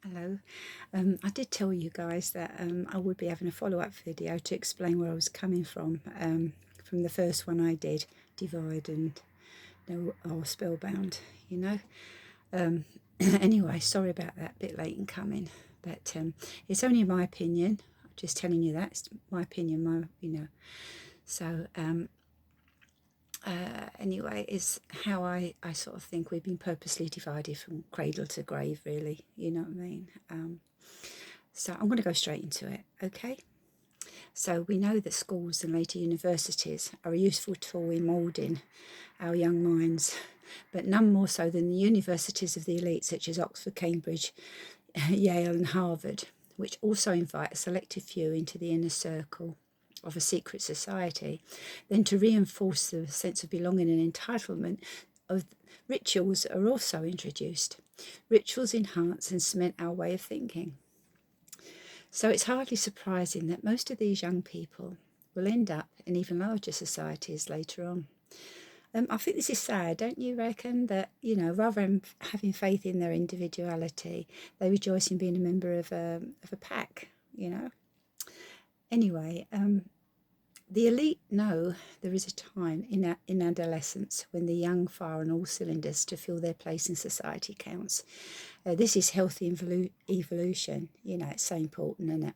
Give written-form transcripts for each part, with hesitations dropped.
Hello. I did tell you guys that I would be having a follow-up video to explain where I was coming from the first one I did, Divide and or Spellbound, you know. Anyway, sorry about that, bit late in coming, but it's only my opinion. I'm just telling you that, it's my opinion, So anyway, is how I sort of think we've been purposely divided from cradle to grave, really, you know what I mean? So I'm going to go straight into it, okay? So we know that schools and later universities are a useful tool in moulding our young minds, but none more so than the universities of the elite, such as Oxford, Cambridge, Yale and Harvard, which also invite a selected few into the inner circle of a secret society. Then to reinforce the sense of belonging and entitlement, of rituals are also introduced. Rituals enhance and cement our way of thinking. So it's hardly surprising that most of these young people will end up in even larger societies later on. I think this is sad, don't you reckon? That, rather than having faith in their individuality, they rejoice in being a member of a pack, Anyway, the elite know there is a time in adolescence when the young fire on all cylinders to feel their place in society counts. This is healthy evolution, it's so important, isn't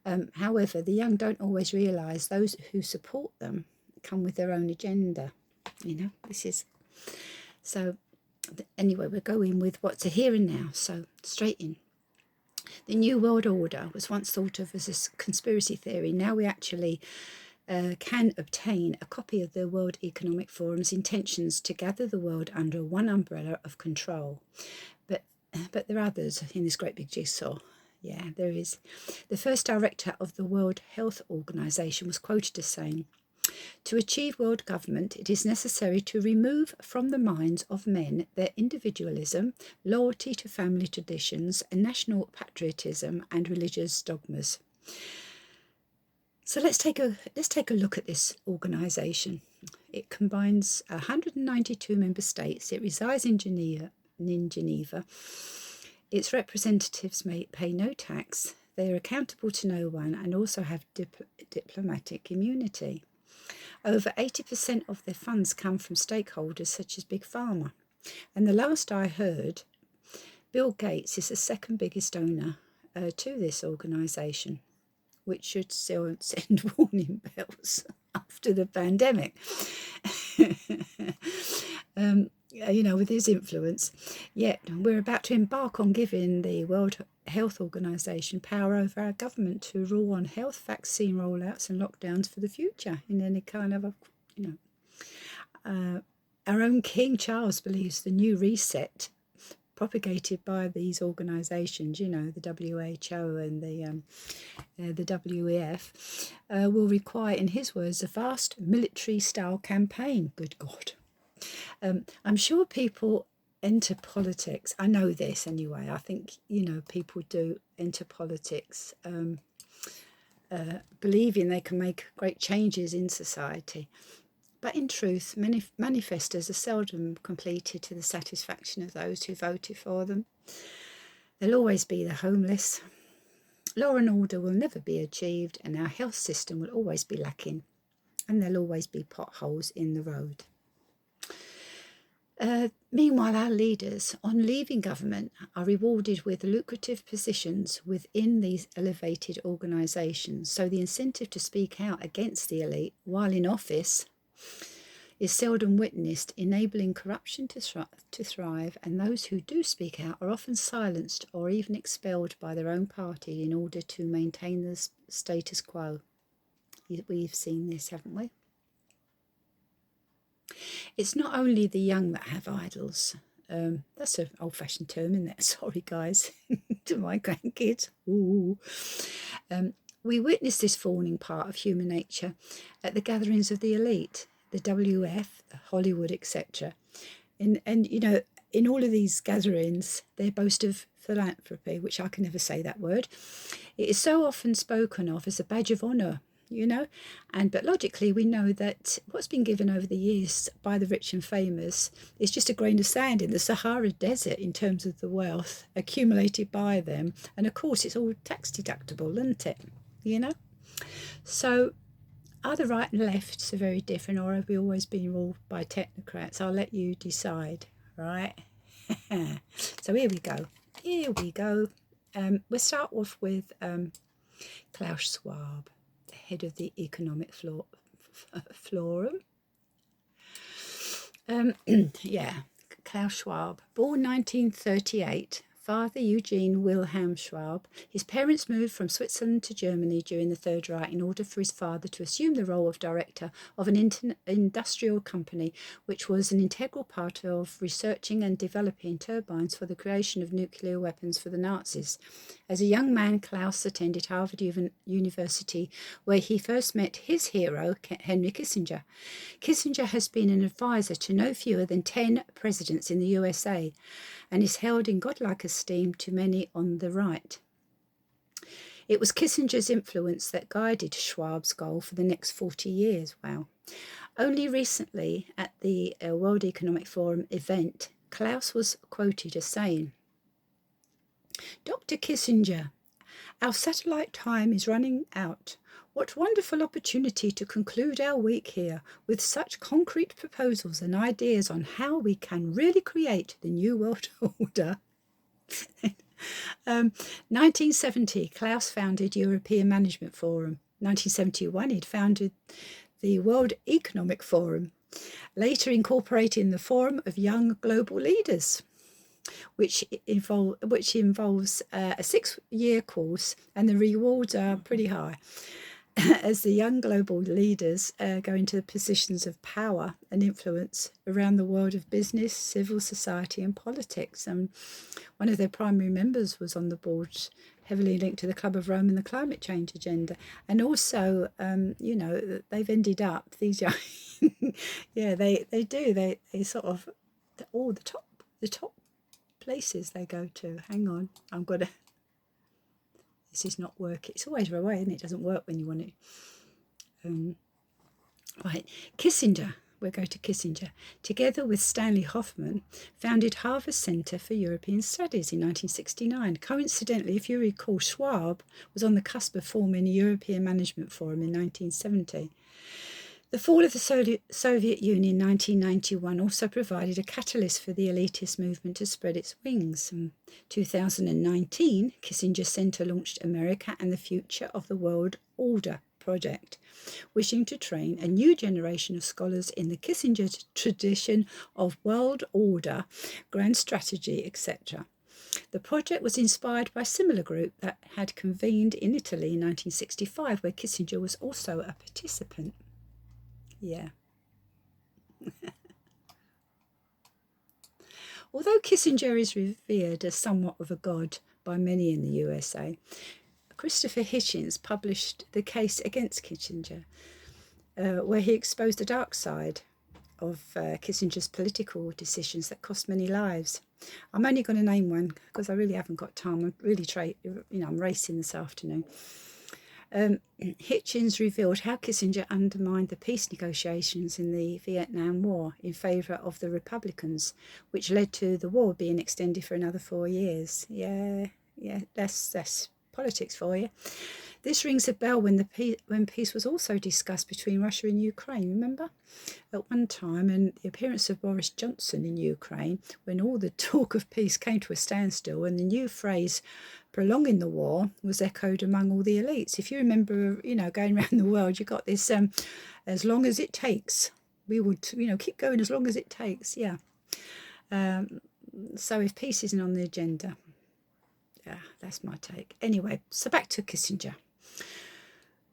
it? However, the young don't always realise those who support them come with their own agenda. This is... So anyway, we're going with what's a here and now, so straight in. The New World Order was once thought of as a conspiracy theory. Now we actually can obtain a copy of the World Economic Forum's intentions to gather the world under one umbrella of control. But there are others in this great big jigsaw. Yeah, there is. The first director of the World Health Organization was quoted as saying, "To achieve world government, it is necessary to remove from the minds of men their individualism, loyalty to family traditions, and national patriotism and religious dogmas." So let's take a look at this organisation. It combines 192 member states. It resides in Geneva. Its representatives pay no tax. They are accountable to no one and also have diplomatic immunity. Over 80% of their funds come from stakeholders such as Big Pharma. And the last I heard, Bill Gates is the second biggest donor to this organisation, which should still send warning bells after the pandemic. With his influence. Yet we're about to embark on giving the World Health Organization power over our government to rule on health, vaccine rollouts and lockdowns for the future in any kind of, our own King Charles believes the new reset propagated by these organisations, the WHO and the WEF, will require, in his words, a vast military-style campaign. Good God. I'm sure people enter politics. I know this anyway. I think, people do enter politics believing they can make great changes in society. But in truth, many manifestos are seldom completed to the satisfaction of those who voted for them. There'll always be the homeless. Law and order will never be achieved, and our health system will always be lacking, and there'll always be potholes in the road. Meanwhile, our leaders, on leaving government, are rewarded with lucrative positions within these elevated organisations. So the incentive to speak out against the elite while in office is seldom witnessed, enabling corruption to thrive, and those who do speak out are often silenced or even expelled by their own party in order to maintain the status quo. We've seen this, haven't we? It's not only the young that have idols. That's an old-fashioned term, isn't it? Sorry, guys, to my grandkids. Ooh. We witness this fawning part of human nature at the gatherings of the elite, the WF, Hollywood, etc. And in all of these gatherings, they boast of philanthropy, which I can never say that word. It is so often spoken of as a badge of honour but logically we know that what's been given over the years by the rich and famous is just a grain of sand in the Sahara Desert in terms of the wealth accumulated by them, and of course it's all tax deductible, isn't it? So are the right and lefts are very different, or have we always been ruled by technocrats? I'll let you decide, right? So here we go. We'll start off with Klaus Schwab, the head of the Economic Forum. Klaus Schwab, born 1938, father Eugene Wilhelm Schwab. His parents moved from Switzerland to Germany during the Third Reich in order for his father to assume the role of director of an industrial company, which was an integral part of researching and developing turbines for the creation of nuclear weapons for the Nazis. As a young man, Klaus attended Harvard University, where he first met his hero, Henry Kissinger. Kissinger has been an advisor to no fewer than 10 presidents in the USA and is held in godlike esteem to many on the right. It was Kissinger's influence that guided Schwab's goal for the next 40 years. Wow. Only recently, at the World Economic Forum event, Klaus was quoted as saying, "Dr. Kissinger, our satellite time is running out. What wonderful opportunity to conclude our week here with such concrete proposals and ideas on how we can really create the new world order." 1970, Klaus founded European Management Forum. 1971, he'd founded the World Economic Forum, later incorporating the Forum of Young Global Leaders, which involves a 6-year course, and the rewards are pretty high as the young global leaders go into positions of power and influence around the world of business, civil society and politics. And one of their primary members was on the board, heavily linked to the Club of Rome and the climate change agenda. And also, they've ended up, these young, they sort of, the top places they go to. Hang on, this is not working. It's always the way, isn't it? It doesn't work when you want it. Right, Kissinger. We'll go to Kissinger. Together with Stanley Hoffman, founded Harvard Center for European Studies in 1969. Coincidentally, if you recall, Schwab was on the cusp of forming a European Management Forum in 1970. The fall of the Soviet Union in 1991 also provided a catalyst for the elitist movement to spread its wings. In 2019, Kissinger Center launched America and the Future of the World Order project, wishing to train a new generation of scholars in the Kissinger tradition of world order, grand strategy, etc. The project was inspired by a similar group that had convened in Italy in 1965, where Kissinger was also a participant. Yeah. Although Kissinger is revered as somewhat of a god by many in the USA, Christopher Hitchens published The Case Against Kissinger, where he exposed the dark side of Kissinger's political decisions that cost many lives. I'm only going to name one because I really haven't got time. I'm racing this afternoon. Hitchens revealed how Kissinger undermined the peace negotiations in the Vietnam War in favour of the Republicans, which led to the war being extended for another 4 years. Yeah, that's politics for you. This rings a bell when peace was also discussed between Russia and Ukraine, remember? At one time, and the appearance of Boris Johnson in Ukraine, when all the talk of peace came to a standstill, and the new phrase prolonging the war was echoed among all the elites. If you remember, going around the world, you got this, as long as it takes. We would, keep going as long as it takes, yeah. So if peace isn't on the agenda, yeah, that's my take. Anyway, so back to Kissinger.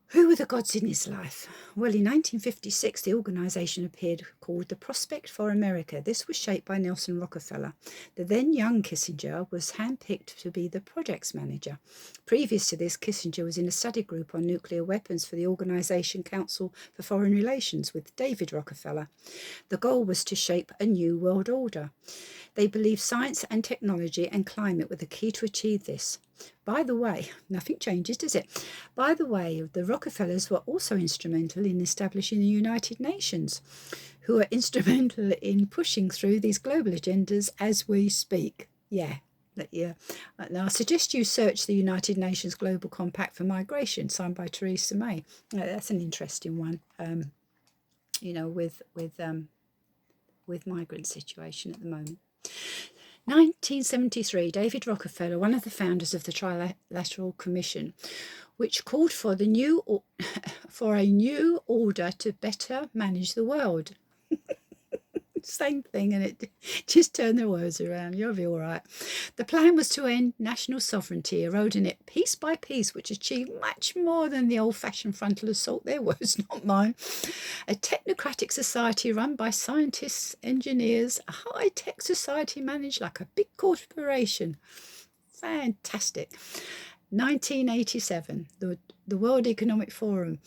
Who were the gods in his life? Well, in 1956, the organisation appeared called the Prospect for America. This was shaped by Nelson Rockefeller. The then young Kissinger was handpicked to be the project's manager. Previous to this, Kissinger was in a study group on nuclear weapons for the Organisation Council for Foreign Relations with David Rockefeller. The goal was to shape a new world order. They believed science and technology and climate were the key to achieve this. By the way, nothing changes, does it? By the way, the Rockefellers were also instrumental in establishing the United Nations, who are instrumental in pushing through these global agendas as we speak. Yeah. Now, I suggest you search the United Nations Global Compact for Migration, signed by Theresa May. That's an interesting one. With migrant situation at the moment. 1973, David Rockefeller, one of the founders of the Trilateral Commission, which called for a new order to better manage the world. Same thing, and it just turn the words around. You'll be all right. The plan was to end national sovereignty, eroding it piece by piece, which achieved much more than the old-fashioned frontal assault. Their words, not mine. A technocratic society run by scientists, engineers, a high-tech society managed like a big corporation. Fantastic. 1987, the World Economic Forum.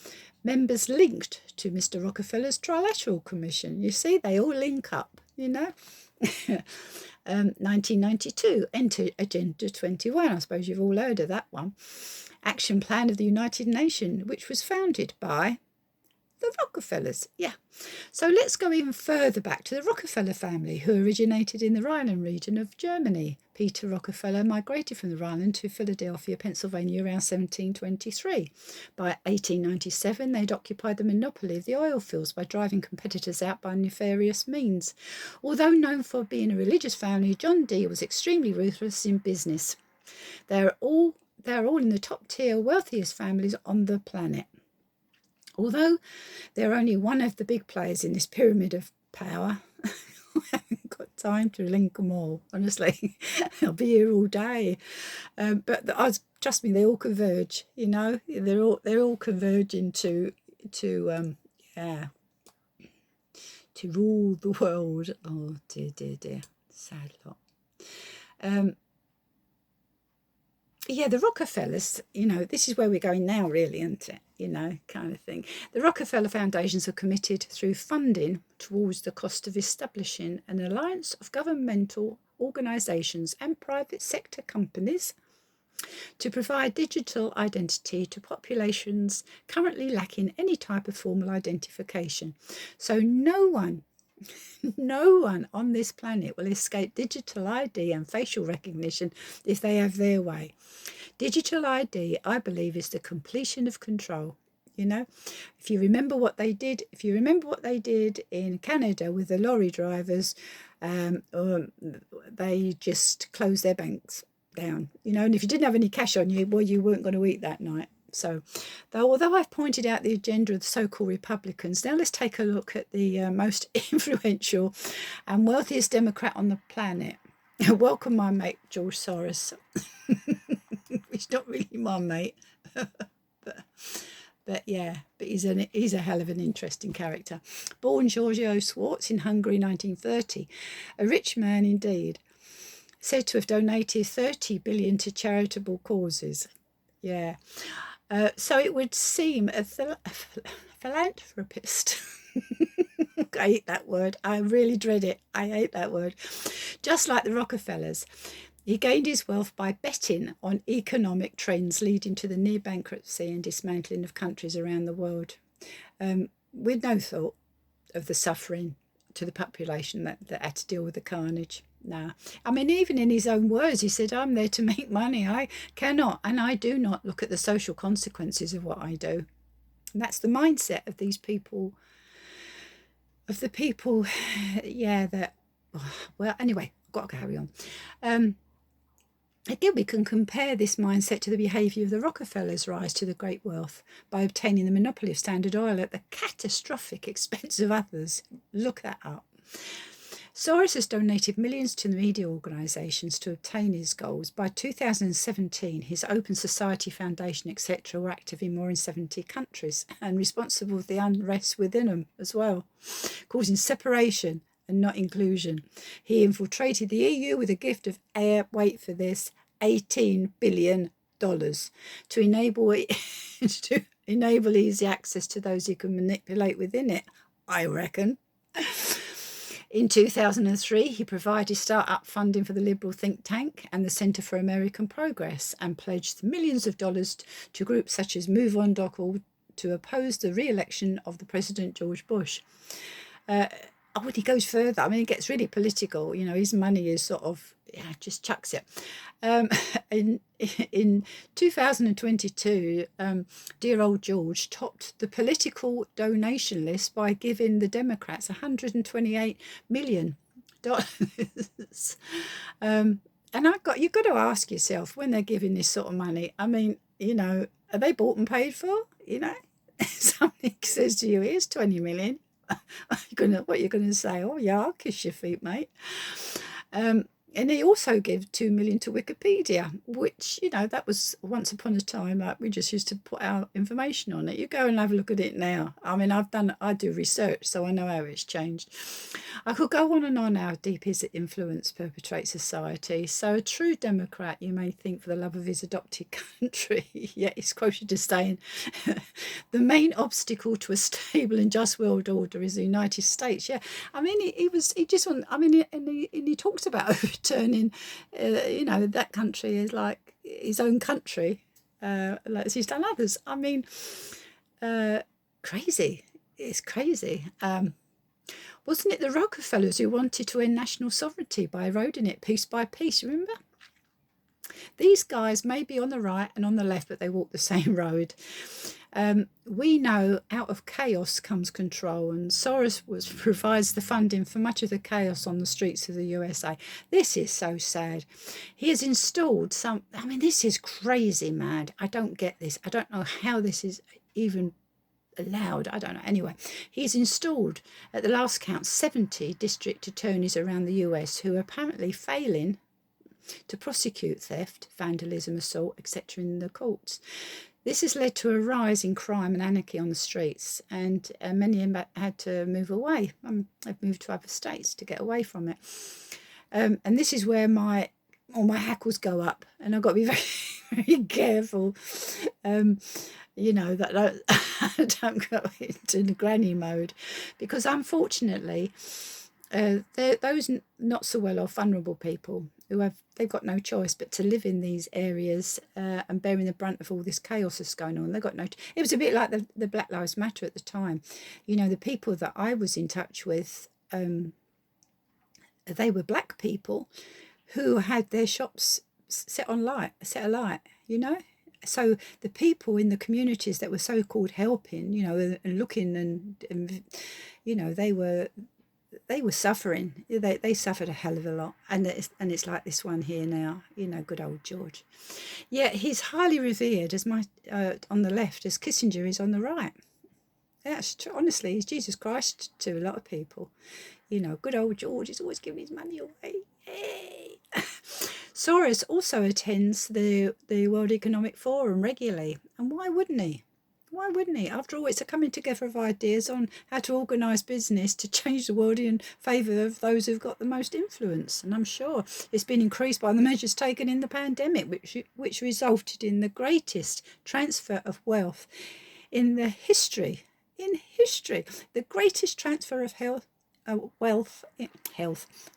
Members linked to Mr. Rockefeller's Trilateral Commission. You see, they all link up, 1992, enter Agenda 21. I suppose you've all heard of that one. Action Plan of the United Nations, which was founded by the Rockefellers. Yeah. So let's go even further back to the Rockefeller family, who originated in the Rhineland region of Germany. Peter Rockefeller migrated from the Rhineland to Philadelphia, Pennsylvania around 1723. By 1897, they'd occupied the monopoly of the oil fields by driving competitors out by nefarious means. Although known for being a religious family, John D was extremely ruthless in business. They're all in the top tier wealthiest families on the planet. Although they're only one of the big players in this pyramid of power, I haven't got time to link them all, honestly. I'll be here all day. But trust me, they all converge, They're all converging to rule the world. Oh, dear. Sad lot. The Rockefellers, this is where we're going now, really, isn't it? Kind of thing. The Rockefeller Foundations are committed through funding towards the cost of establishing an alliance of governmental organisations and private sector companies to provide digital identity to populations currently lacking any type of formal identification. So no one on this planet will escape digital ID and facial recognition if they have their way. Digital ID, I believe, is the completion of control. If you remember what they did in Canada with the lorry drivers, they just closed their banks down, and if you didn't have any cash on you, well, you weren't going to eat that night. So, although I've pointed out the agenda of the so-called Republicans, now let's take a look at the most influential and wealthiest Democrat on the planet. Welcome, my mate, George Soros. He's not really my mate, but he's a hell of an interesting character. Born Giorgio Swartz in Hungary, 1930, a rich man indeed, said to have donated 30 billion to charitable causes. Yeah. So it would seem a philanthropist. I hate that word. I really dread it. I hate that word. Just like the Rockefellers, he gained his wealth by betting on economic trends leading to the near bankruptcy and dismantling of countries around the world, with no thought of the suffering to the population that had to deal with the carnage. No. I mean, even in his own words, he said, I'm there to make money. I cannot, and I do not look at the social consequences of what I do. And that's the mindset of these people, anyway, I've got to carry on. Again, we can compare this mindset to the behaviour of the Rockefellers' rise to the great wealth by obtaining the monopoly of Standard Oil at the catastrophic expense of others. Look that up. Soros has donated millions to the media organisations to obtain his goals. By 2017, his Open Society Foundation, etc., were active in more than 70 countries and responsible for the unrest within them as well, causing separation and not inclusion. He infiltrated the EU with a gift of, wait for this, $18 billion to enable easy access to those he can manipulate within it, I reckon. In 2003, he provided start-up funding for the Liberal think tank and the Centre for American Progress and pledged millions of dollars to groups such as MoveOn.org to oppose the re-election of the President George Bush. When he goes further, I mean, it gets really political. You know, his money is sort of, just chucks it. In 2022, dear old George topped the political donation list by giving the Democrats $128 million. And you've got to ask yourself, when they're giving this sort of money, I mean, you know, are they bought and paid for? You know, somebody says to you, here's 20 million. What you're gonna say? Oh yeah, I'll kiss your feet, mate. And he also gave 2 million to Wikipedia, which, you know, that was once upon a time, like, we just used to put our information on it. You go and have a look at it now. I mean, I do research, so I know how it's changed. I could go on and on how deep his influence perpetrates society. So a true Democrat, you may think, for the love of his adopted country, yet he's quoted as saying, the main obstacle to a stable and just world order is the United States. Yeah, I mean, he just want, I mean, and he talks about overturning, you know, that country is like his own country, like as he's done others. I mean, crazy. It's crazy. Wasn't it the Rockefellers who wanted to end national sovereignty by eroding it piece by piece? Remember? These guys may be on the right and on the left, but they walk the same road. We know out of chaos comes control, and Soros provides the funding for much of the chaos on the streets of the USA. This is so sad. He has installed I mean, this is crazy mad. I don't get this. I don't know how this is even allowed. I don't know. Anyway, he's installed, at the last count, 70 district attorneys around the US who are apparently failing to prosecute theft, vandalism, assault, etc. in the courts. This has led to a rise in crime and anarchy on the streets, and many have had to move away. They've moved to other states to get away from it. And this is where all my hackles go up, and I've got to be very, very careful, you know, that I don't go into the granny mode, because unfortunately, those not so well off, vulnerable people who they've got no choice but to live in these areas and bearing the brunt of all this chaos that's going on. They've got no. It was a bit like the Black Lives Matter at the time. You know, the people that I was in touch with, they were black people who had their shops set alight. You know. So the people in the communities that were so-called helping, you know, and looking and you know, they were suffering. They suffered a hell of a lot, and it's like this one here now, you know, good old George. Yeah, he's highly revered as on the left, as Kissinger is on the right. That's true. Honestly, he's Jesus Christ to a lot of people. You know, good old George is always giving his money away. Hey. Soros also attends the World Economic Forum regularly, and why wouldn't he? Why wouldn't he? After all, it's a coming together of ideas on how to organise business to change the world in favour of those who've got the most influence. And I'm sure it's been increased by the measures taken in the pandemic, which resulted in the greatest transfer of wealth in the history. The greatest transfer of health.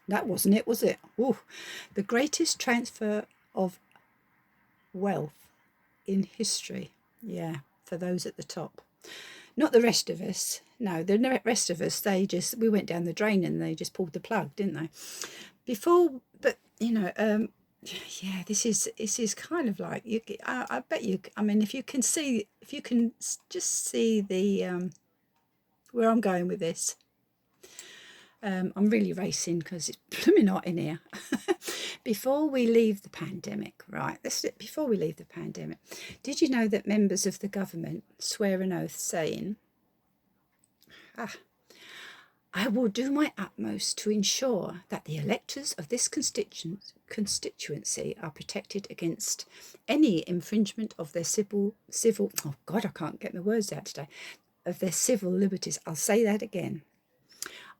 That wasn't it, was it? Ooh. The greatest transfer of wealth in history. Yeah. For those at the top, not the rest of us. No, the rest of us, we went down the drain and they just pulled the plug, didn't they? But you know, yeah, this is kind of like I bet you. I mean, if you can just see the where I'm going with this. I'm really racing because it's blooming hot in here. Before we leave the pandemic, right? Before we leave the pandemic, did you know that members of the government swear an oath saying, I will do my utmost to ensure that the electors of this constituency are protected against any infringement of their civil, oh God, I can't get my words out today, of their civil liberties. I'll say that again.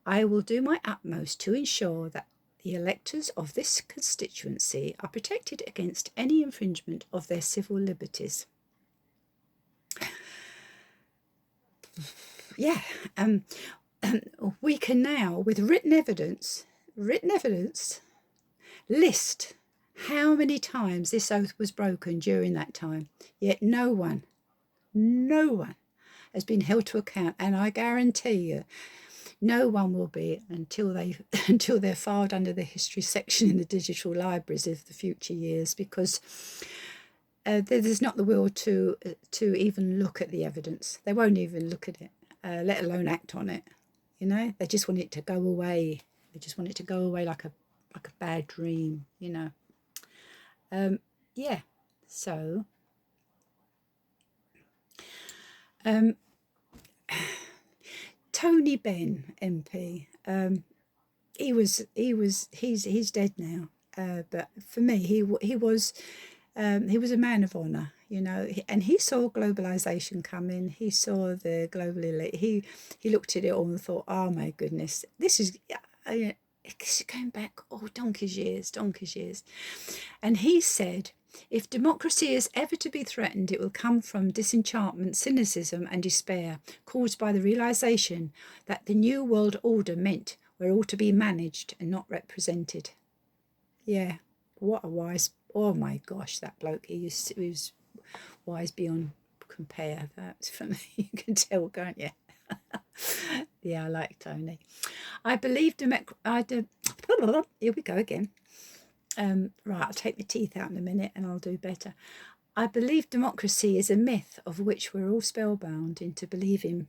I will do my utmost to ensure that the electors of this constituency are protected against any infringement of their civil liberties. Yeah, we can now, with written evidence, list how many times this oath was broken during that time. Yet no one has been held to account, and I guarantee you, no one will be until they're filed under the history section in the digital libraries of the future years, because there's not the will to even look at the evidence. They won't even look at it, let alone act on it. You know, they just want it to go away. They just want it to go away like a bad dream. You know. Yeah. So. Tony Benn MP. He's dead now. But for me, he was a man of honour, you know, and he saw globalisation coming. He saw the global elite. He looked at it all and thought, oh my goodness, this is going back donkey's years. And he said, if democracy is ever to be threatened, it will come from disenchantment, cynicism and despair caused by the realisation that the New World Order meant we're all to be managed and not represented. Yeah, what a wise, oh my gosh, that bloke, he was wise beyond compare. That's for me, you can tell, can't you? Yeah, I like Tony. I believe here we go again. Right, I'll take my teeth out in a minute and I'll do better. I believe democracy is a myth of which we're all spellbound into believing.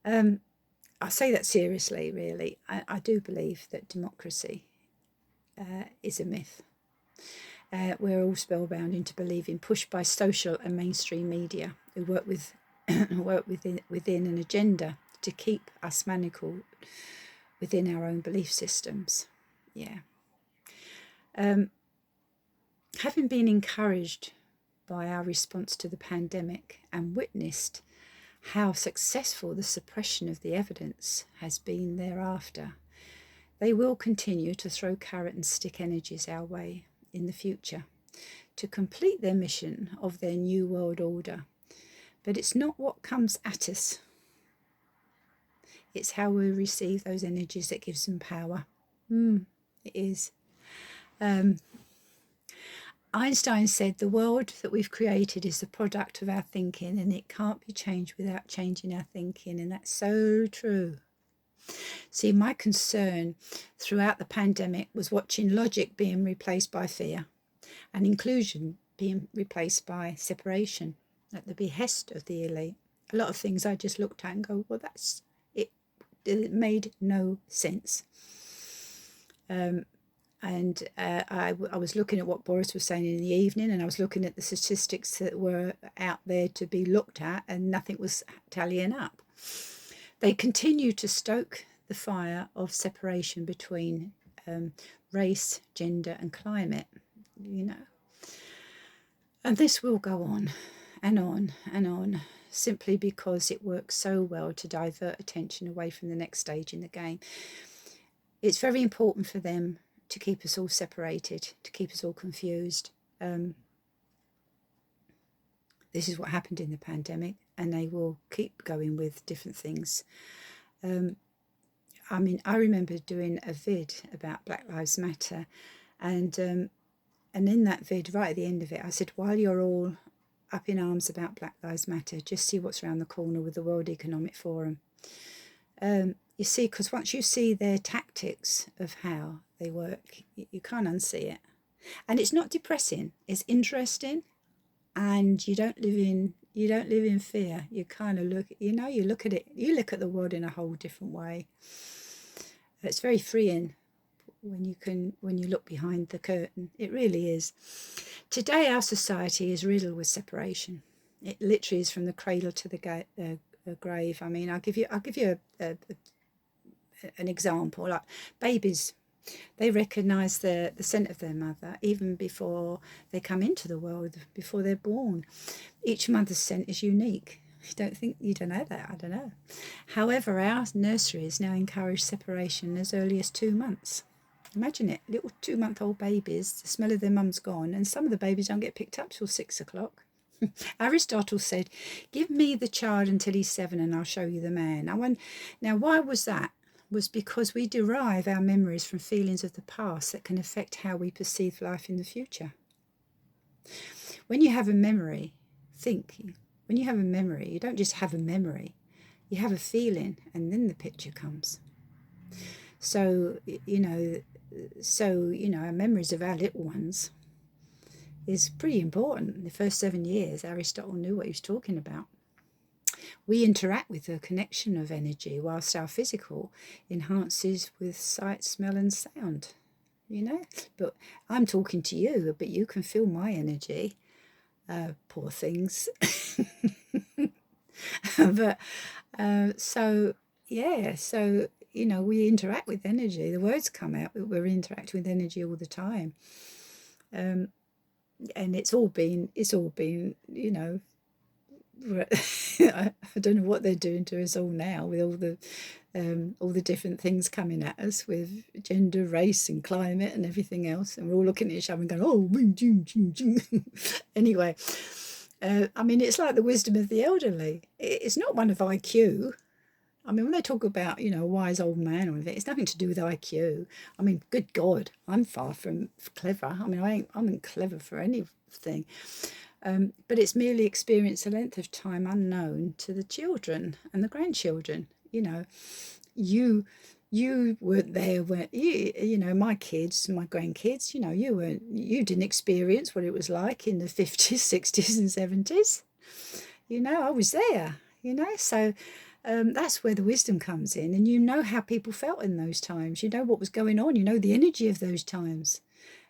I say that seriously, really. I do believe that democracy is a myth. We're all spellbound into believing, pushed by social and mainstream media who work within an agenda to keep us manacled within our own belief systems. Yeah. Having been encouraged by our response to the pandemic and witnessed how successful the suppression of the evidence has been thereafter, they will continue to throw carrot and stick energies our way in the future to complete their mission of their new world order. But it's not what comes at us. It's how we receive those energies that gives them power. It is. Einstein said the world that we've created is the product of our thinking, and it can't be changed without changing our thinking. And that's so true. See, my concern throughout the pandemic was watching logic being replaced by fear and inclusion being replaced by separation at the behest of the elite. A lot of things I just looked at and go, well, that's it. It made no sense. I was looking at what Boris was saying in the evening, and I was looking at the statistics that were out there to be looked at, and nothing was tallying up. They continue to stoke the fire of separation between race, gender and climate, you know. And this will go on and on and on, simply because it works so well to divert attention away from the next stage in the game. It's very important for them to keep us all separated, to keep us all confused. This is what happened in the pandemic, and they will keep going with different things. I mean, I remember doing a vid about Black Lives Matter, and in that vid, right at the end of it, I said, while you're all up in arms about Black Lives Matter, just see what's around the corner with the World Economic Forum. You see, because once you see their tactics of how they work, you can't unsee it. And it's not depressing, it's interesting, and you don't live in fear. You kind of look, you look at it, you look at the world in a whole different way. It's very freeing when you look behind the curtain. It really is. Today our society is riddled with separation. It literally is from the cradle to the grave. I mean, I'll give you an example. Like babies, they recognise the scent of their mother even before they come into the world, before they're born. Each mother's scent is unique. You don't know that? I don't know. However, our nurseries now encourage separation as early as 2 months. Imagine it, little 2-month-old babies, the smell of their mum's gone, and some of the babies don't get picked up till 6 o'clock. Aristotle said, "Give me the child until he's 7 and I'll show you the man." Now, why was that? Was because we derive our memories from feelings of the past that can affect how we perceive life in the future. When you have a memory, when you have a memory, you don't just have a memory, you have a feeling, and then the picture comes. So, our memories of our little ones is pretty important. In the first 7 years, Aristotle knew what he was talking about. We interact with a connection of energy, whilst our physical enhances with sight, smell, and sound. But I'm talking to you, but you can feel my energy. Poor things. But so we interact with energy. The words come out, but we're interacting with energy all the time. And it's all been I don't know what they're doing to us all now with all the different things coming at us with gender, race, and climate and everything else, and we're all looking at each other and going, "Oh, anyway." It's like the wisdom of the elderly. It's not one of IQ. When they talk about, a wise old man or anything, it's nothing to do with IQ. Good God, I'm far from clever. I'm not clever for anything. But it's merely experience a length of time unknown to the children and the grandchildren. You weren't there when my kids, my grandkids. You didn't experience what it was like in the 50s, 60s, and 70s. I was there. So that's where the wisdom comes in, and how people felt in those times. What was going on. The energy of those times.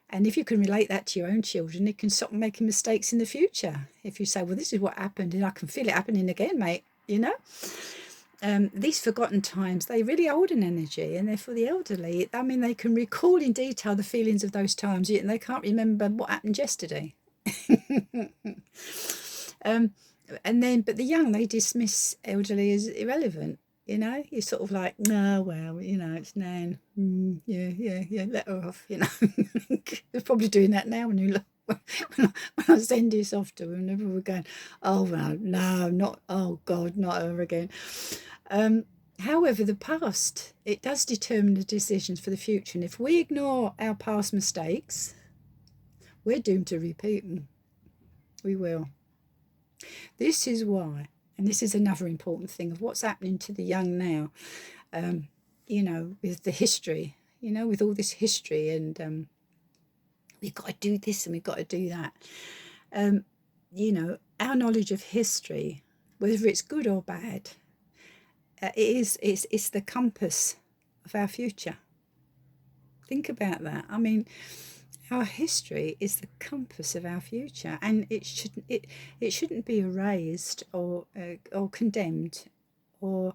And if you can relate that to your own children, it can stop making mistakes in the future. If you say, well, this is what happened, and I can feel it happening again, mate, These forgotten times, they really hold an energy, and they're for the elderly. They can recall in detail the feelings of those times, and they can't remember what happened yesterday. But the young, they dismiss elderly as irrelevant. You're sort of like, no, well, it's Nan. Yeah, let her off. They're probably doing that now when you look. When I send this off to them, whenever we're going, oh well, no, not, oh God, not her again. However, the past, it does determine the decisions for the future, and if we ignore our past mistakes, we're doomed to repeat them. We will. This is why, and this is another important thing of what's happening to the young now, with the history, with all this history, and we've got to do this and we've got to do that. Our knowledge of history, whether it's good or bad, it's the compass of our future. Think about that. Our history is the compass of our future, and it shouldn't be erased or condemned or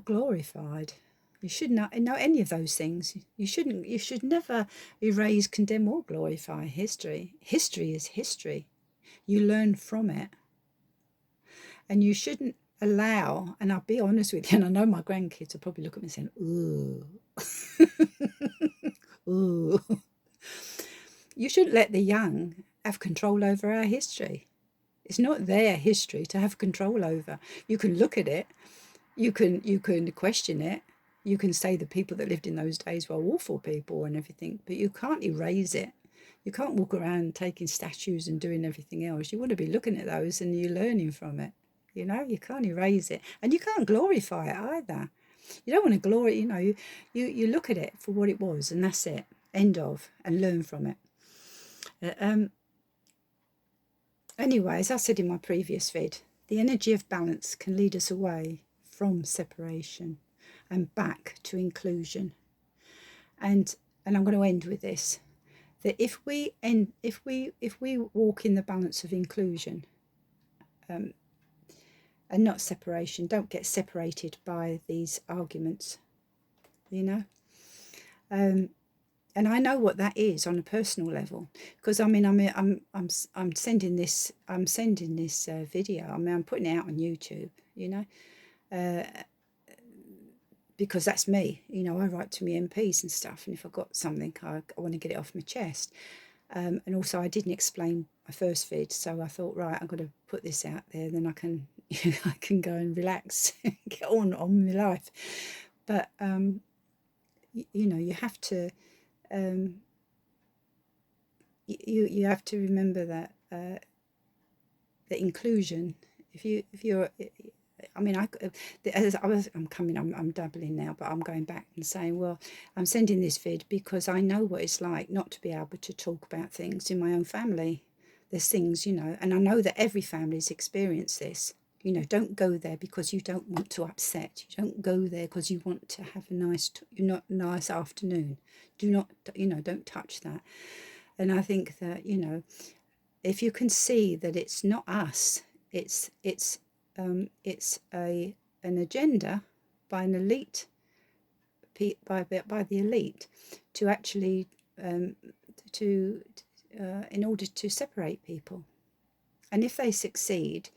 glorified. You should not know any of those things. You should never erase, condemn, or glorify history. History is history. You learn from it, and you shouldn't allow. And I'll be honest with you, and I know my grandkids will probably look at me saying, "Ooh, ooh." You shouldn't let the young have control over our history. It's not their history to have control over. You can look at it, you can question it, you can say the people that lived in those days were awful people and everything, but you can't erase it. You can't walk around taking statues and doing everything else. You want to be looking at those and you're learning from it. You can't erase it, and you can't glorify it either. You don't want to you look at it for what it was, and that's it. End of, and learn from it. Anyway, as I said in my previous vid, the energy of balance can lead us away from separation and back to inclusion. And I'm going to end with this: that if we walk in the balance of inclusion and not separation, don't get separated by these arguments, and I know what that is on a personal level, because I'm sending this video. I'm putting it out on YouTube, because that's me. I write to my MPs and stuff, and if I've got something, I want to get it off my chest. And also I didn't explain my first vid, so I thought, right, I've got to put this out there, then I can I can go and relax, get on with my life. But you know, you have to you have to remember that the inclusion. If you're, I mean, I'm doubling now, but I'm going back and saying, well, I'm sending this vid because I know what it's like not to be able to talk about things in my own family. There's things, you know, and I know that every family's experienced this. You know, don't go there because you don't want to upset. You don't go there because you want to have a nice afternoon. Do not, you know, don't touch that. And I think that, you know, if you can see that it's not us, it's a an agenda by an elite, by the elite, to actually to in order to separate people. And if they succeed,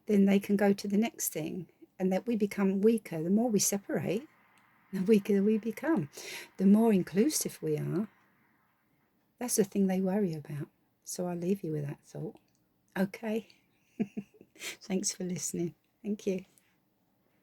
then they can go to the next thing, and that we become weaker. The more we separate, the weaker we become. The more inclusive we are, that's the thing they worry about. So I'll leave you with that thought. Okay. Thanks for listening. Thank you.